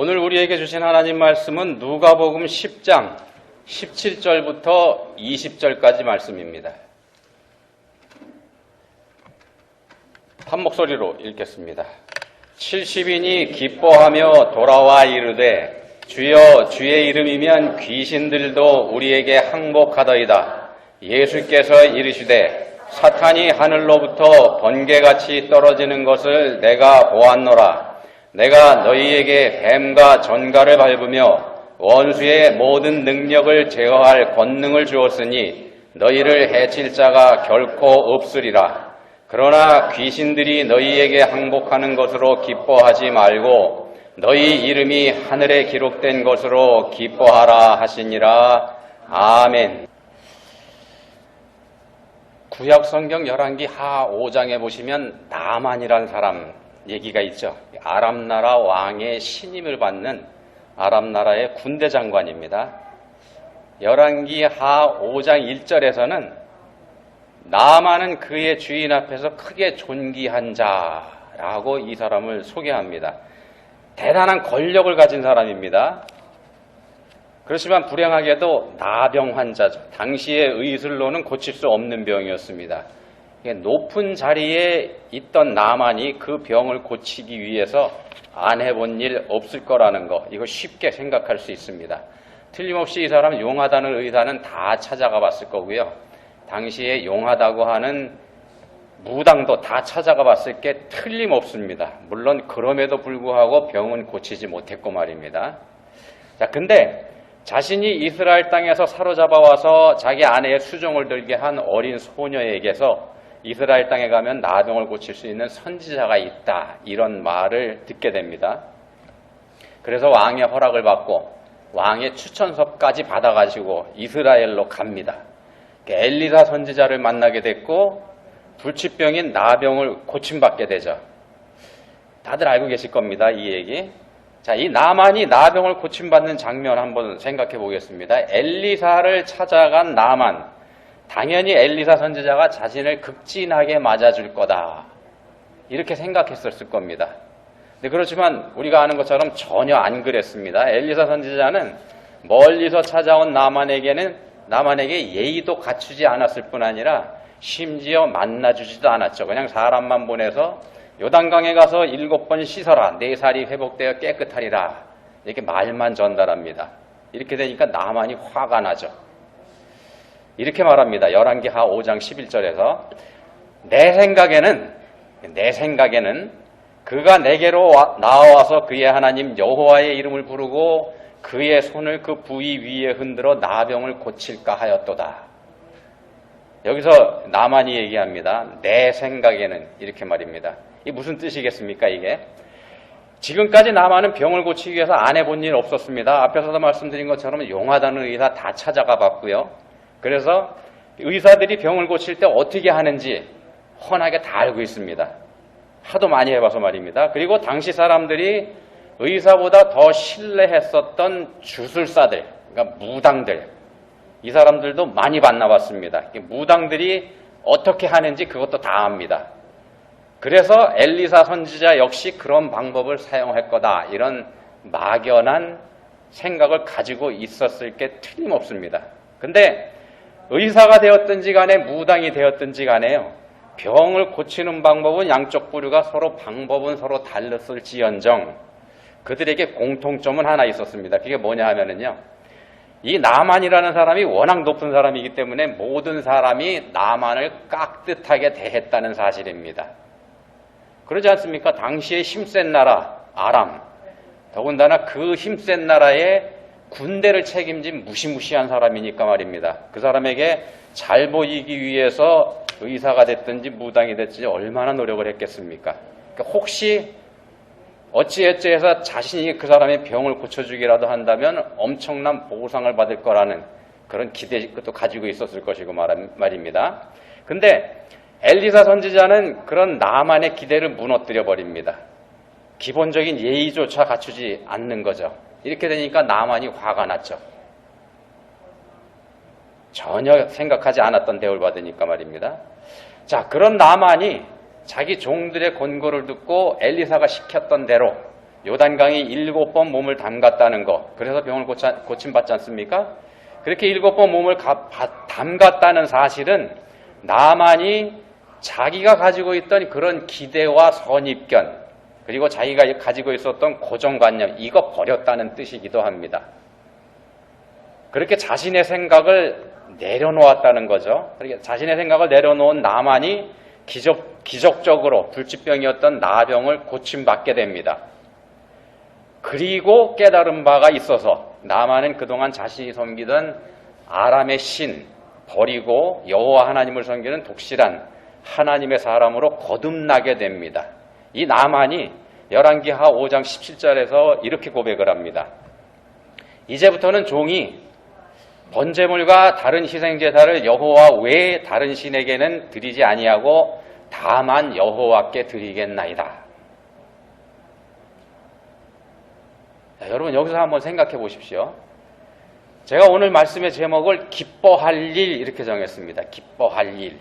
오늘 우리에게 주신 하나님 말씀은 누가복음 10장 17절부터 20절까지 말씀입니다. 한 목소리로 읽겠습니다. 70인이 기뻐하며 돌아와 이르되 주여 주의 이름이면 귀신들도 우리에게 항복하더이다. 예수께서 이르시되 사탄이 하늘로부터 번개같이 떨어지는 것을 내가 보았노라. 내가 너희에게 뱀과 전갈을 밟으며 원수의 모든 능력을 제어할 권능을 주었으니 너희를 해칠 자가 결코 없으리라. 그러나 귀신들이 너희에게 항복하는 것으로 기뻐하지 말고 너희 이름이 하늘에 기록된 것으로 기뻐하라 하시니라. 아멘. 구약성경 열왕기 하 5장에 보시면 나만이란 사람 얘기가 있죠. 아람나라 왕의 신임을 받는 아람나라의 군대 장관입니다. 열왕기 하 5장 1절에서는 나만은 그의 주인 앞에서 크게 존귀한 자라고 이 사람을 소개합니다. 대단한 권력을 가진 사람입니다. 그렇지만 불행하게도 나병 환자죠. 당시의 의술로는 고칠 수 없는 병이었습니다. 높은 자리에 있던 나만이 그 병을 고치기 위해서 안 해본 일 없을 거라는 거, 이거 쉽게 생각할 수 있습니다. 틀림없이 이 사람 용하다는 의사는 다 찾아가 봤을 거고요. 당시에 용하다고 하는 무당도 다 찾아가 봤을 게 틀림없습니다. 물론 그럼에도 불구하고 병은 고치지 못했고 말입니다. 자, 근데 자신이 이스라엘 땅에서 사로잡아 와서 자기 아내의 수종을 들게 한 어린 소녀에게서 이스라엘 땅에 가면 나병을 고칠 수 있는 선지자가 있다, 이런 말을 듣게 됩니다. 그래서 왕의 허락을 받고 왕의 추천서까지 받아가지고 이스라엘로 갑니다. 엘리사 선지자를 만나게 됐고 불치병인 나병을 고침받게 되죠. 다들 알고 계실 겁니다, 이 얘기. 자, 이 나만이 나병을 고침받는 장면 한번 생각해 보겠습니다. 엘리사를 찾아간 나만, 당연히 엘리사 선지자가 자신을 극진하게 맞아줄 거다, 이렇게 생각했었을 겁니다. 근데 그렇지만 우리가 아는 것처럼 전혀 안 그랬습니다. 엘리사 선지자는 멀리서 찾아온 나만에게 예의도 갖추지 않았을 뿐 아니라 심지어 만나주지도 않았죠. 그냥 사람만 보내서 요단강에 가서 7번 씻어라, 내 살이 회복되어 깨끗하리라, 이렇게 말만 전달합니다. 이렇게 되니까 나만이 화가 나죠. 이렇게 말합니다. 열왕기 하 5장 11절에서 내 생각에는 그가 내게로 나와서 그의 하나님 여호와의 이름을 부르고 그의 손을 그 부위 위에 흔들어 나병을 고칠까 하였도다. 여기서 나만이 얘기합니다. 내 생각에는, 이렇게 말입니다. 이게 무슨 뜻이겠습니까, 이게? 지금까지 나만은 병을 고치기 위해서 안 해본 일 없었습니다. 앞에서도 말씀드린 것처럼 용하다는 의사 다 찾아가 봤고요. 그래서 의사들이 병을 고칠 때 어떻게 하는지 훤하게 다 알고 있습니다. 하도 많이 해봐서 말입니다. 그리고 당시 사람들이 의사보다 더 신뢰했었던 주술사들, 그러니까 무당들, 이 사람들도 많이 만나봤습니다. 무당들이 어떻게 하는지 그것도 다 압니다. 그래서 엘리사 선지자 역시 그런 방법을 사용할 거다, 이런 막연한 생각을 가지고 있었을 게 틀림없습니다. 근데 의사가 되었든지 간에 무당이 되었든지 간에요, 병을 고치는 방법은 양쪽 부류가 방법은 서로 달랐을지언정 그들에게 공통점은 하나 있었습니다. 그게 뭐냐 하면은요, 이 나만이라는 사람이 워낙 높은 사람이기 때문에 모든 사람이 나만을 깍듯하게 대했다는 사실입니다. 그러지 않습니까? 당시에 힘센 나라 아람, 더군다나 그 힘센 나라의 군대를 책임진 무시무시한 사람이니까 말입니다. 그 사람에게 잘 보이기 위해서 의사가 됐든지 무당이 됐든지 얼마나 노력을 했겠습니까? 그러니까 혹시 어찌어찌해서 자신이 그 사람의 병을 고쳐주기라도 한다면 엄청난 보상을 받을 거라는 그런 기대도 가지고 있었을 것이고 말입니다. 근데 엘리사 선지자는 그런 나만의 기대를 무너뜨려 버립니다. 기본적인 예의조차 갖추지 않는 거죠. 이렇게 되니까 나만이 화가 났죠. 전혀 생각하지 않았던 대우를 받으니까 말입니다. 자, 그런 나만이 자기 종들의 권고를 듣고 엘리사가 시켰던 대로 요단강이 7번 몸을 담갔다는 거. 그래서 병을 고침받지 않습니까? 그렇게 7번 몸을 담갔다는 사실은 나만이 자기가 가지고 있던 그런 기대와 선입견, 그리고 자기가 가지고 있었던 고정관념, 이거 버렸다는 뜻이기도 합니다. 그렇게 자신의 생각을 내려놓았다는 거죠. 그렇게 자신의 생각을 내려놓은 나만이 기적적으로 불치병이었던 나병을 고침받게 됩니다. 그리고 깨달은 바가 있어서 나만은 그동안 자신이 섬기던 아람의 신 버리고 여호와 하나님을 섬기는 독실한 하나님의 사람으로 거듭나게 됩니다. 이 나만이 열왕기하 5장 17절에서 이렇게 고백을 합니다. 이제부터는 종이 번제물과 다른 희생제사를 여호와 외에 다른 신에게는 드리지 아니하고 다만 여호와께 드리겠나이다. 자, 여러분 여기서 한번 생각해 보십시오. 제가 오늘 말씀의 제목을 기뻐할 일 이렇게 정했습니다. 기뻐할 일.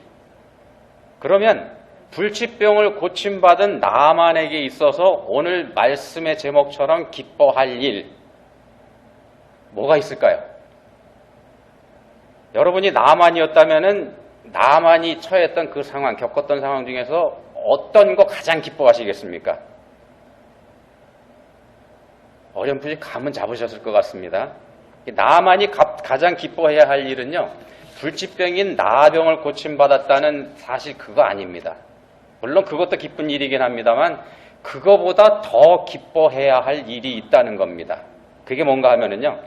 그러면 불치병을 고침받은 나만에게 있어서 오늘 말씀의 제목처럼 기뻐할 일 뭐가 있을까요? 여러분이 나만이었다면은 나만이 처했던 그 상황, 겪었던 상황 중에서 어떤 거 가장 기뻐하시겠습니까? 어렴풋이 감은 잡으셨을 것 같습니다. 나만이 가장 기뻐해야 할 일은요, 불치병인 나병을 고침받았다는 사실 그거 아닙니다. 물론 그것도 기쁜 일이긴 합니다만 그거보다 더 기뻐해야 할 일이 있다는 겁니다. 그게 뭔가 하면은요,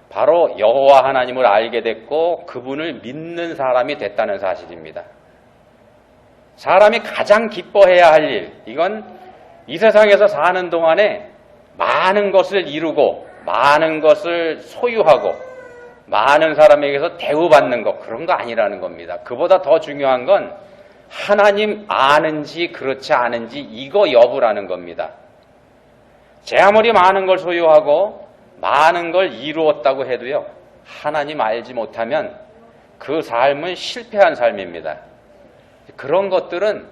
바로 여호와 하나님을 알게 됐고 그분을 믿는 사람이 됐다는 사실입니다. 사람이 가장 기뻐해야 할 일, 이건 이 세상에서 사는 동안에 많은 것을 이루고 많은 것을 소유하고 많은 사람에게서 대우받는 것, 그런 거 아니라는 겁니다. 그보다 더 중요한 건 하나님 아는지 그렇지 않은지 이거 여부라는 겁니다. 제 아무리 많은 걸 소유하고 많은 걸 이루었다고 해도요, 하나님 알지 못하면 그 삶은 실패한 삶입니다. 그런 것들은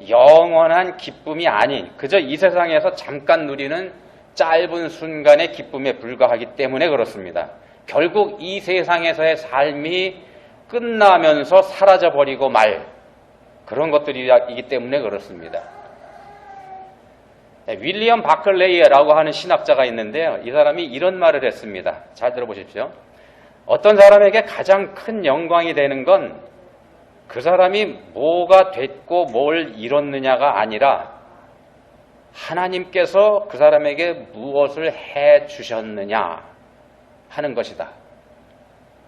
영원한 기쁨이 아닌 그저 이 세상에서 잠깐 누리는 짧은 순간의 기쁨에 불과하기 때문에 그렇습니다. 결국 이 세상에서의 삶이 끝나면서 사라져버리고 말 그런 것들이기 때문에 그렇습니다. 윌리엄 바클레이라고 하는 신학자가 있는데요. 이 사람이 이런 말을 했습니다. 잘 들어보십시오. 어떤 사람에게 가장 큰 영광이 되는 건 그 사람이 뭐가 됐고 뭘 이뤘느냐가 아니라 하나님께서 그 사람에게 무엇을 해 주셨느냐 하는 것이다.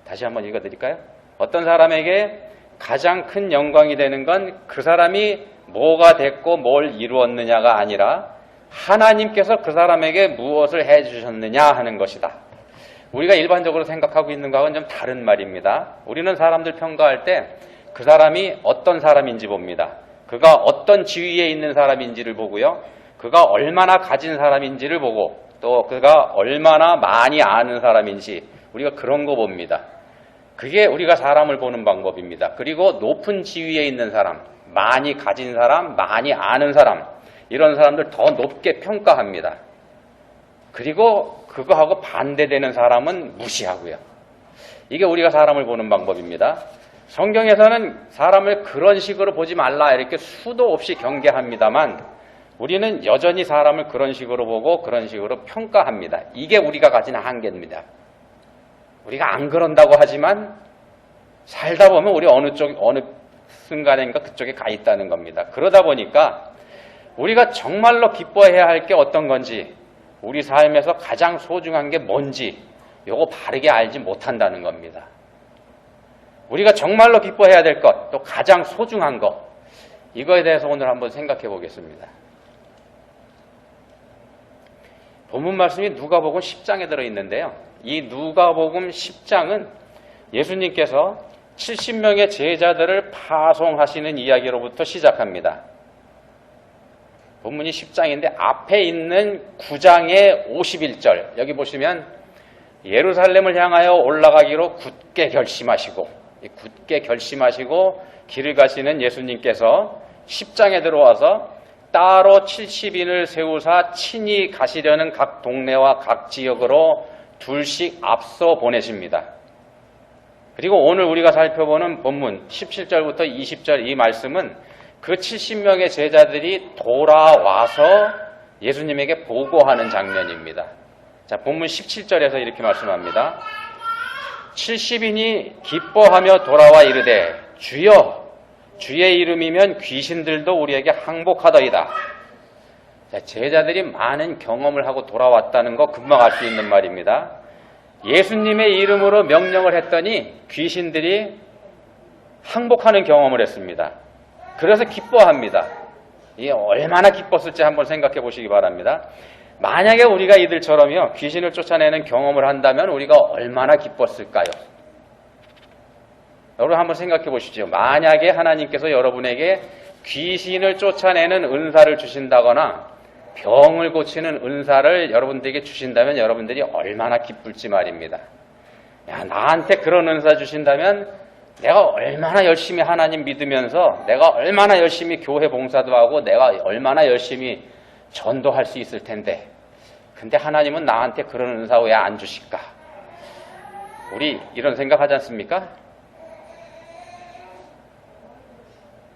다시 한번 읽어드릴까요? 어떤 사람에게 가장 큰 영광이 되는 건 그 사람이 뭐가 됐고 뭘 이루었느냐가 아니라 하나님께서 그 사람에게 무엇을 해 주셨느냐 하는 것이다. 우리가 일반적으로 생각하고 있는 거하고는 좀 다른 말입니다. 우리는 사람들 평가할 때 그 사람이 어떤 사람인지 봅니다. 그가 어떤 지위에 있는 사람인지를 보고요. 그가 얼마나 가진 사람인지를 보고 또 그가 얼마나 많이 아는 사람인지 우리가 그런 거 봅니다. 그게 우리가 사람을 보는 방법입니다. 그리고 높은 지위에 있는 사람, 많이 가진 사람, 많이 아는 사람 이런 사람들 더 높게 평가합니다. 그리고 그거하고 반대되는 사람은 무시하고요. 이게 우리가 사람을 보는 방법입니다. 성경에서는 사람을 그런 식으로 보지 말라 이렇게 수도 없이 경계합니다만 우리는 여전히 사람을 그런 식으로 보고 그런 식으로 평가합니다. 이게 우리가 가진 한계입니다. 우리가 안 그런다고 하지만 살다 보면 우리 어느 순간인가 그쪽에 가 있다는 겁니다. 그러다 보니까 우리가 정말로 기뻐해야 할 게 어떤 건지 우리 삶에서 가장 소중한 게 뭔지 요거 바르게 알지 못한다는 겁니다. 우리가 정말로 기뻐해야 될 것, 또 가장 소중한 것 이거에 대해서 오늘 한번 생각해 보겠습니다. 본문 말씀이 누가복음 10장에 들어있는데요. 이 누가복음 10장은 예수님께서 70명의 제자들을 파송하시는 이야기로부터 시작합니다. 본문이 10장인데 앞에 있는 9장의 51절 여기 보시면 예루살렘을 향하여 올라가기로 굳게 결심하시고 길을 가시는 예수님께서 10장에 들어와서 따로 70인을 세우사 친히 가시려는 각 동네와 각 지역으로 둘씩 앞서 보내십니다. 그리고 오늘 우리가 살펴보는 본문 17절부터 20절 이 말씀은 그 70명의 제자들이 돌아와서 예수님에게 보고하는 장면입니다. 자, 본문 17절에서 이렇게 말씀합니다. 70인이 기뻐하며 돌아와 이르되 주여 주의 이름이면 귀신들도 우리에게 항복하더이다. 자, 제자들이 많은 경험을 하고 돌아왔다는 거 금방 알 수 있는 말입니다. 예수님의 이름으로 명령을 했더니 귀신들이 항복하는 경험을 했습니다. 그래서 기뻐합니다. 이게 얼마나 기뻤을지 한번 생각해 보시기 바랍니다. 만약에 우리가 이들처럼요 귀신을 쫓아내는 경험을 한다면 우리가 얼마나 기뻤을까요? 여러분 한번 생각해 보시죠. 만약에 하나님께서 여러분에게 귀신을 쫓아내는 은사를 주신다거나 병을 고치는 은사를 여러분들에게 주신다면 여러분들이 얼마나 기쁠지 말입니다. 야, 나한테 그런 은사 주신다면 내가 얼마나 열심히 하나님 믿으면서 내가 얼마나 열심히 교회 봉사도 하고 내가 얼마나 열심히 전도할 수 있을 텐데 근데 하나님은 나한테 그런 은사 왜 안 주실까? 우리 이런 생각하지 않습니까?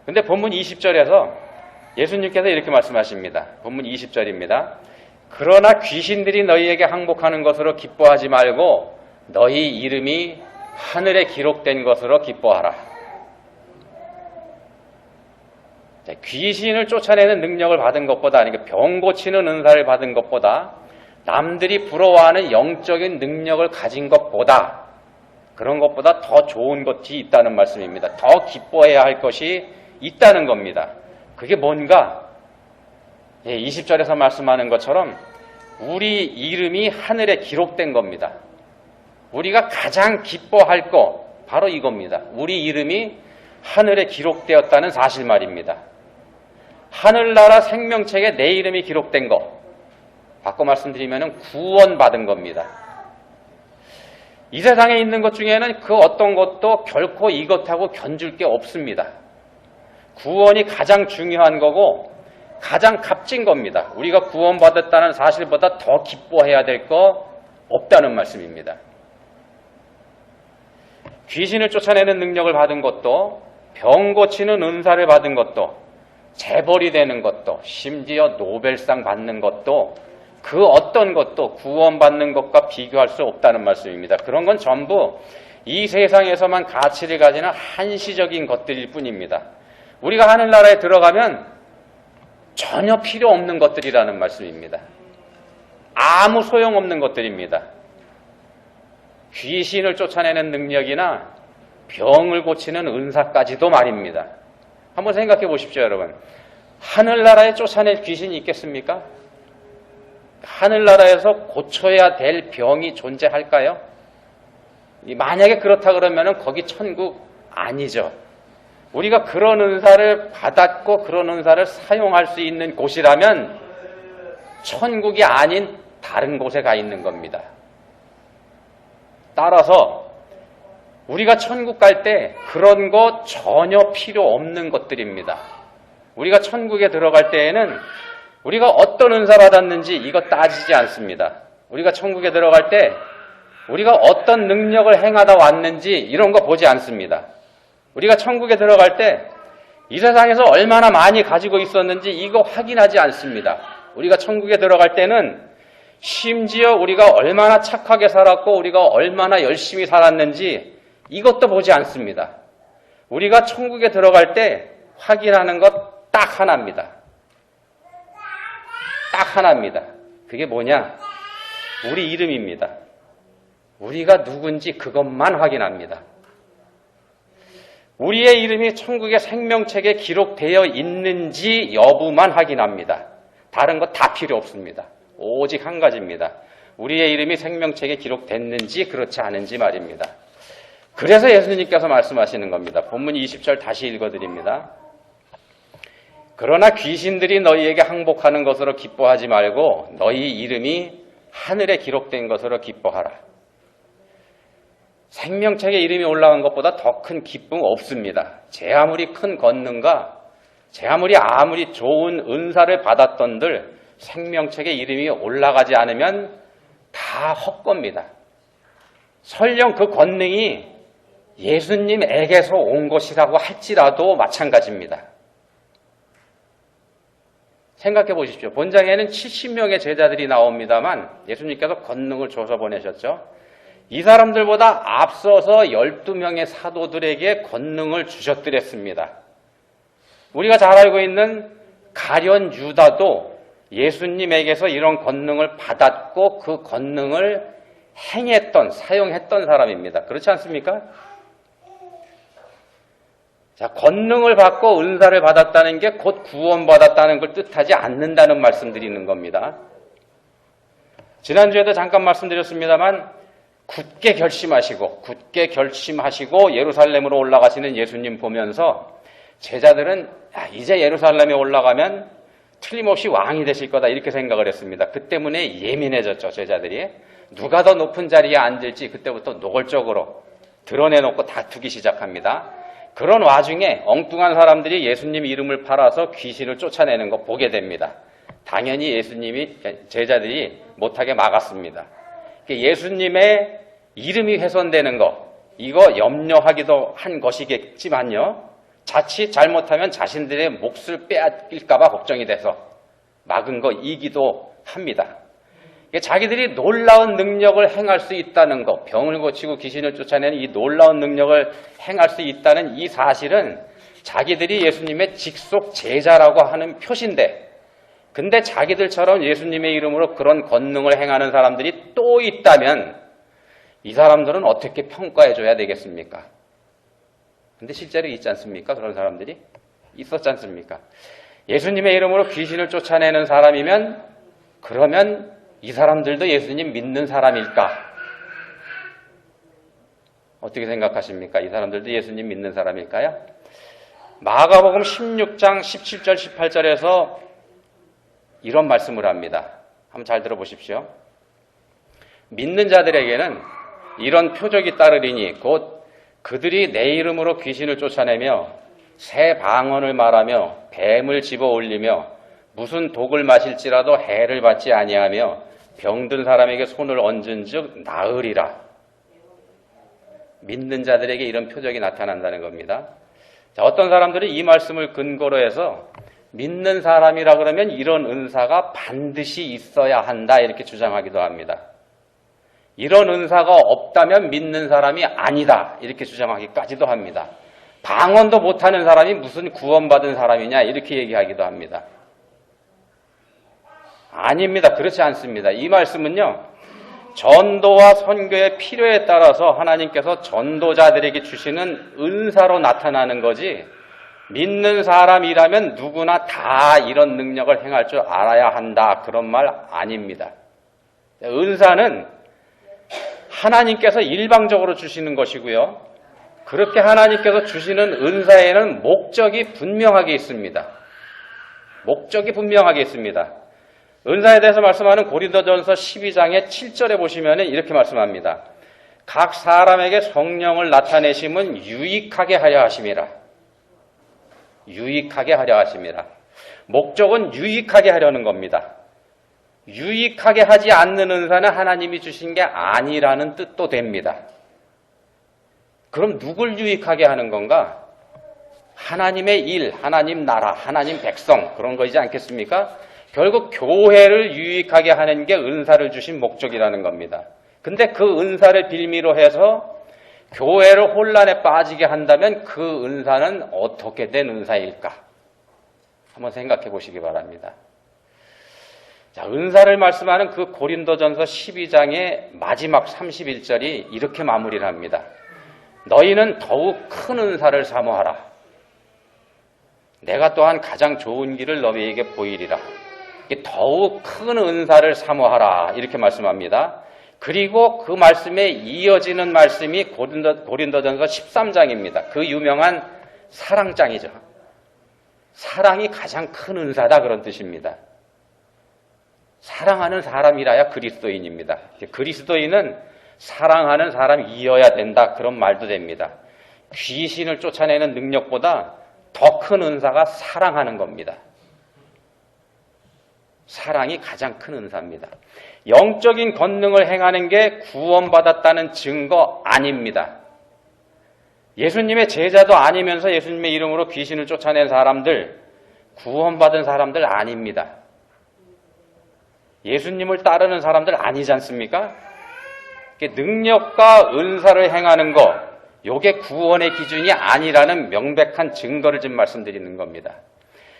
근데 본문 20절에서 예수님께서 이렇게 말씀하십니다. 본문 20절입니다. 그러나 귀신들이 너희에게 항복하는 것으로 기뻐하지 말고 너희 이름이 하늘에 기록된 것으로 기뻐하라. 귀신을 쫓아내는 능력을 받은 것보다, 그러니까 병 고치는 은사를 받은 것보다, 남들이 부러워하는 영적인 능력을 가진 것보다, 그런 것보다 더 좋은 것이 있다는 말씀입니다. 더 기뻐해야 할 것이 있다는 겁니다. 그게 뭔가? 20절에서 말씀하는 것처럼 우리 이름이 하늘에 기록된 겁니다. 우리가 가장 기뻐할 거 바로 이겁니다. 우리 이름이 하늘에 기록되었다는 사실 말입니다. 하늘나라 생명책에 내 이름이 기록된 거, 바꿔 말씀드리면 구원받은 겁니다. 이 세상에 있는 것 중에는 그 어떤 것도 결코 이것하고 견줄 게 없습니다. 구원이 가장 중요한 거고 가장 값진 겁니다. 우리가 구원받았다는 사실보다 더 기뻐해야 될 거 없다는 말씀입니다. 귀신을 쫓아내는 능력을 받은 것도, 병 고치는 은사를 받은 것도, 재벌이 되는 것도, 심지어 노벨상 받는 것도, 그 어떤 것도 구원받는 것과 비교할 수 없다는 말씀입니다. 그런 건 전부 이 세상에서만 가치를 가지는 한시적인 것들일 뿐입니다. 우리가 하늘나라에 들어가면 전혀 필요 없는 것들이라는 말씀입니다. 아무 소용없는 것들입니다. 귀신을 쫓아내는 능력이나 병을 고치는 은사까지도 말입니다. 한번 생각해 보십시오, 여러분. 하늘나라에 쫓아낼 귀신이 있겠습니까? 하늘나라에서 고쳐야 될 병이 존재할까요? 만약에 그렇다 그러면 거기 천국 아니죠. 우리가 그런 은사를 받았고 그런 은사를 사용할 수 있는 곳이라면 천국이 아닌 다른 곳에 가 있는 겁니다. 따라서 우리가 천국 갈 때 그런 거 전혀 필요 없는 것들입니다. 우리가 천국에 들어갈 때에는 우리가 어떤 은사 받았는지 이거 따지지 않습니다. 우리가 천국에 들어갈 때 우리가 어떤 능력을 행하다 왔는지 이런 거 보지 않습니다. 우리가 천국에 들어갈 때 이 세상에서 얼마나 많이 가지고 있었는지 이거 확인하지 않습니다. 우리가 천국에 들어갈 때는 심지어 우리가 얼마나 착하게 살았고 우리가 얼마나 열심히 살았는지 이것도 보지 않습니다. 우리가 천국에 들어갈 때 확인하는 것 딱 하나입니다. 딱 하나입니다. 그게 뭐냐? 우리 이름입니다. 우리가 누군지 그것만 확인합니다. 우리의 이름이 천국의 생명책에 기록되어 있는지 여부만 확인합니다. 다른 거 다 필요 없습니다. 오직 한 가지입니다. 우리의 이름이 생명책에 기록됐는지 그렇지 않은지 말입니다. 그래서 예수님께서 말씀하시는 겁니다. 본문 20절 다시 읽어드립니다. 그러나 귀신들이 너희에게 항복하는 것으로 기뻐하지 말고 너희 이름이 하늘에 기록된 것으로 기뻐하라. 생명책에 이름이 올라간 것보다 더 큰 기쁨 없습니다. 제 아무리 큰 권능과 제 아무리 좋은 은사를 받았던들 생명책에 이름이 올라가지 않으면 다 헛겁니다. 설령 그 권능이 예수님에게서 온 것이라고 할지라도 마찬가지입니다. 생각해 보십시오. 본장에는 70명의 제자들이 나옵니다만 예수님께서 권능을 줘서 보내셨죠. 이 사람들보다 앞서서 12명의 사도들에게 권능을 주셨더랬습니다. 우리가 잘 알고 있는 가룟 유다도 예수님에게서 이런 권능을 받았고 그 권능을 사용했던 사람입니다. 그렇지 않습니까? 자, 권능을 받고 은사를 받았다는 게 곧 구원받았다는 걸 뜻하지 않는다는 말씀드리는 겁니다. 지난주에도 잠깐 말씀드렸습니다만 굳게 결심하시고 예루살렘으로 올라가시는 예수님 보면서 제자들은 이제 예루살렘에 올라가면 틀림없이 왕이 되실 거다 이렇게 생각을 했습니다. 그 때문에 예민해졌죠. 제자들이. 누가 더 높은 자리에 앉을지 그때부터 노골적으로 드러내놓고 다투기 시작합니다. 그런 와중에 엉뚱한 사람들이 예수님 이름을 팔아서 귀신을 쫓아내는 거 보게 됩니다. 당연히 제자들이 못하게 막았습니다. 예수님의 이름이 훼손되는 거, 이거 염려하기도 한 것이겠지만요. 자칫 잘못하면 자신들의 몫을 빼앗길까봐 걱정이 돼서 막은 거이기도 합니다. 자기들이 놀라운 능력을 행할 수 있다는 것, 병을 고치고 귀신을 쫓아내는 이 놀라운 능력을 행할 수 있다는 이 사실은 자기들이 예수님의 직속 제자라고 하는 표시인데, 근데 자기들처럼 예수님의 이름으로 그런 권능을 행하는 사람들이 또 있다면 이 사람들은 어떻게 평가해줘야 되겠습니까? 근데 실제로 있지 않습니까? 그런 사람들이 있었지 않습니까? 예수님의 이름으로 귀신을 쫓아내는 사람이면 그러면 이 사람들도 예수님 믿는 사람일까? 어떻게 생각하십니까? 이 사람들도 예수님 믿는 사람일까요? 마가복음 16장 17절 18절에서 이런 말씀을 합니다. 한번 잘 들어보십시오. 믿는 자들에게는 이런 표적이 따르리니 곧 그들이 내 이름으로 귀신을 쫓아내며 새 방언을 말하며 뱀을 집어 올리며 무슨 독을 마실지라도 해를 받지 아니하며 병든 사람에게 손을 얹은 즉 나으리라. 믿는 자들에게 이런 표적이 나타난다는 겁니다. 자, 어떤 사람들은 이 말씀을 근거로 해서 믿는 사람이라 그러면 이런 은사가 반드시 있어야 한다 이렇게 주장하기도 합니다. 이런 은사가 없다면 믿는 사람이 아니다 이렇게 주장하기까지도 합니다. 방언도 못하는 사람이 무슨 구원받은 사람이냐 이렇게 얘기하기도 합니다. 아닙니다. 그렇지 않습니다. 이 말씀은요, 전도와 선교의 필요에 따라서 하나님께서 전도자들에게 주시는 은사로 나타나는 거지, 믿는 사람이라면 누구나 다 이런 능력을 행할 줄 알아야 한다 그런 말 아닙니다. 은사는 하나님께서 일방적으로 주시는 것이고요. 그렇게 하나님께서 주시는 은사에는 목적이 분명하게 있습니다. 은사에 대해서 말씀하는 고린도전서 12장의 7절에 보시면 이렇게 말씀합니다. 각 사람에게 성령을 나타내심은 유익하게 하려 하심이라. 목적은 유익하게 하려는 겁니다. 유익하게 하지 않는 은사는 하나님이 주신 게 아니라는 뜻도 됩니다. 그럼 누굴 유익하게 하는 건가? 하나님의 일, 하나님 나라, 하나님 백성 그런 거이지 않겠습니까? 결국 교회를 유익하게 하는 게 은사를 주신 목적이라는 겁니다. 근데 그 은사를 빌미로 해서 교회를 혼란에 빠지게 한다면 그 은사는 어떻게 된 은사일까? 한번 생각해 보시기 바랍니다. 자, 은사를 말씀하는 그 고린도전서 12장의 마지막 31절이 이렇게 마무리를 합니다. 너희는 더욱 큰 은사를 사모하라. 내가 또한 가장 좋은 길을 너희에게 보이리라. 더욱 큰 은사를 사모하라 이렇게 말씀합니다. 그리고 그 말씀에 이어지는 말씀이 고린도전서 13장입니다. 그 유명한 사랑장이죠. 사랑이 가장 큰 은사다 그런 뜻입니다. 사랑하는 사람이라야 그리스도인입니다. 그리스도인은 사랑하는 사람이어야 된다 그런 말도 됩니다. 귀신을 쫓아내는 능력보다 더 큰 은사가 사랑하는 겁니다. 사랑이 가장 큰 은사입니다. 영적인 권능을 행하는 게 구원받았다는 증거 아닙니다. 예수님의 제자도 아니면서 예수님의 이름으로 귀신을 쫓아낸 사람들, 구원받은 사람들 아닙니다. 예수님을 따르는 사람들 아니지 않습니까? 능력과 은사를 행하는 거, 이게 구원의 기준이 아니라는 명백한 증거를 좀 말씀드리는 겁니다.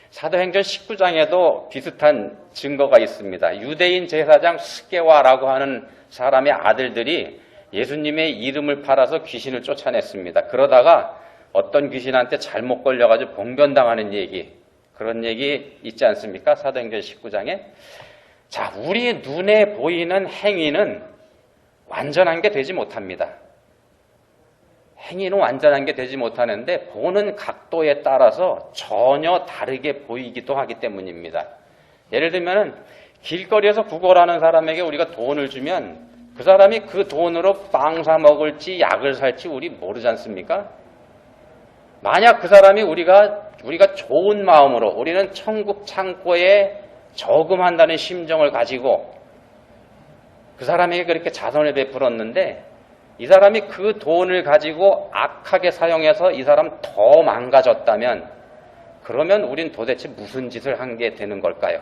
사도행전 19장에도 비슷한 증거가 있습니다. 유대인 제사장 스게와라고 하는 사람의 아들들이 예수님의 이름을 팔아서 귀신을 쫓아냈습니다. 그러다가 어떤 귀신한테 잘못 걸려가지고 봉변당하는 얘기, 그런 얘기 있지 않습니까? 사도행전 19장에. 자, 우리 눈에 보이는 행위는 완전한 게 되지 못합니다. 행위는 완전한 게 되지 못하는데 보는 각도에 따라서 전혀 다르게 보이기도 하기 때문입니다. 예를 들면 길거리에서 구걸하는 사람에게 우리가 돈을 주면 그 사람이 그 돈으로 빵 사 먹을지 약을 살지 우리 모르지 않습니까? 만약 그 사람이 우리가 좋은 마음으로 우리는 천국 창고에 저금한다는 심정을 가지고 그 사람에게 그렇게 자선을 베풀었는데 이 사람이 그 돈을 가지고 악하게 사용해서 이 사람 더 망가졌다면 그러면 우린 도대체 무슨 짓을 한 게 되는 걸까요?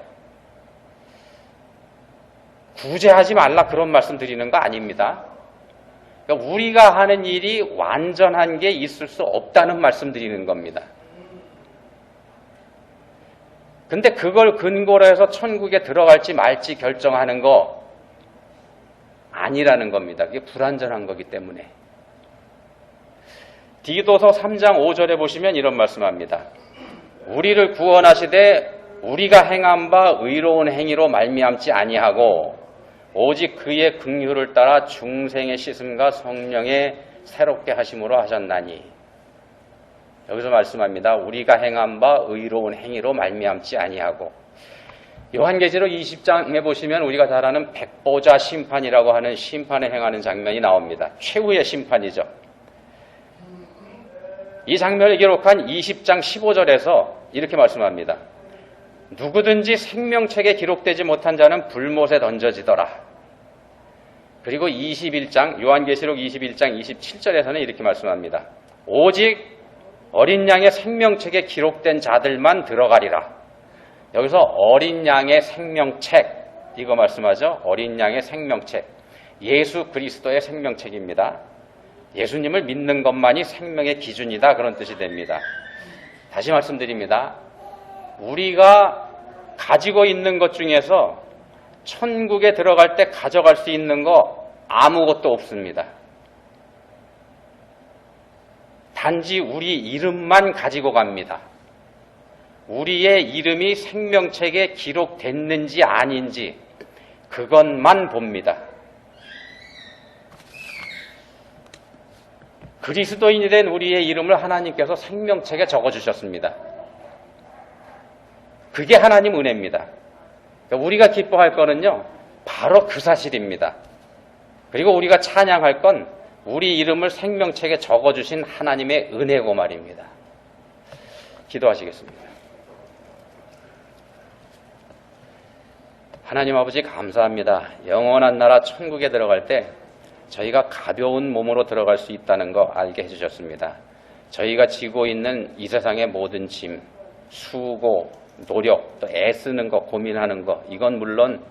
구제하지 말라 그런 말씀 드리는 거 아닙니다. 그러니까 우리가 하는 일이 완전한 게 있을 수 없다는 말씀 드리는 겁니다. 근데 그걸 근거로 해서 천국에 들어갈지 말지 결정하는 거 아니라는 겁니다. 그게 불완전한 거기 때문에. 디도서 3장 5절에 보시면 이런 말씀합니다. 우리를 구원하시되 우리가 행한 바 의로운 행위로 말미암지 아니하고 오직 그의 긍휼을 따라 중생의 씻음과 성령의 새롭게 하심으로 하셨나니. 여기서 말씀합니다. 우리가 행한 바 의로운 행위로 말미암지 아니하고. 요한계시록 20장에 보시면 우리가 잘 아는 백보자 심판이라고 하는 심판을 행하는 장면이 나옵니다. 최후의 심판이죠. 이 장면을 기록한 20장 15절에서 이렇게 말씀합니다. 누구든지 생명책에 기록되지 못한 자는 불못에 던져지더라. 그리고 21장, 요한계시록 21장 27절에서는 이렇게 말씀합니다. 오직 어린 양의 생명책에 기록된 자들만 들어가리라. 여기서 어린 양의 생명책, 이거 말씀하죠. 어린 양의 생명책. 예수 그리스도의 생명책입니다. 예수님을 믿는 것만이 생명의 기준이다. 그런 뜻이 됩니다. 다시 말씀드립니다. 우리가 가지고 있는 것 중에서 천국에 들어갈 때 가져갈 수 있는 거 아무것도 없습니다. 단지 우리 이름만 가지고 갑니다. 우리의 이름이 생명책에 기록됐는지 아닌지 그것만 봅니다. 그리스도인이 된 우리의 이름을 하나님께서 생명책에 적어주셨습니다. 그게 하나님 은혜입니다. 그러니까 우리가 기뻐할 거는요, 바로 그 사실입니다. 그리고 우리가 찬양할 건 우리 이름을 생명책에 적어주신 하나님의 은혜고 말입니다. 기도하시겠습니다. 하나님 아버지 감사합니다. 영원한 나라 천국에 들어갈 때 저희가 가벼운 몸으로 들어갈 수 있다는 거 알게 해주셨습니다. 저희가 지고 있는 이 세상의 모든 짐, 수고, 노력, 또 애쓰는 거, 고민하는 거, 이건 물론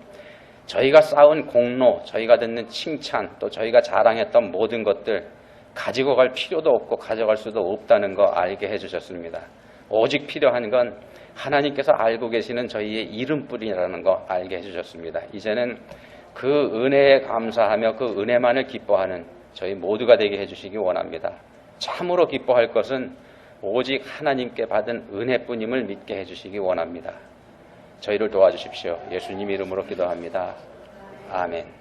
저희가 쌓은 공로, 저희가 듣는 칭찬, 또 저희가 자랑했던 모든 것들 가지고 갈 필요도 없고 가져갈 수도 없다는 거 알게 해주셨습니다. 오직 필요한 건 하나님께서 알고 계시는 저희의 이름뿐이라는 거 알게 해주셨습니다. 이제는 그 은혜에 감사하며 그 은혜만을 기뻐하는 저희 모두가 되게 해주시기 원합니다. 참으로 기뻐할 것은 오직 하나님께 받은 은혜뿐임을 믿게 해주시기 원합니다. 저희를 도와주십시오. 예수님 이름으로 기도합니다. 아멘.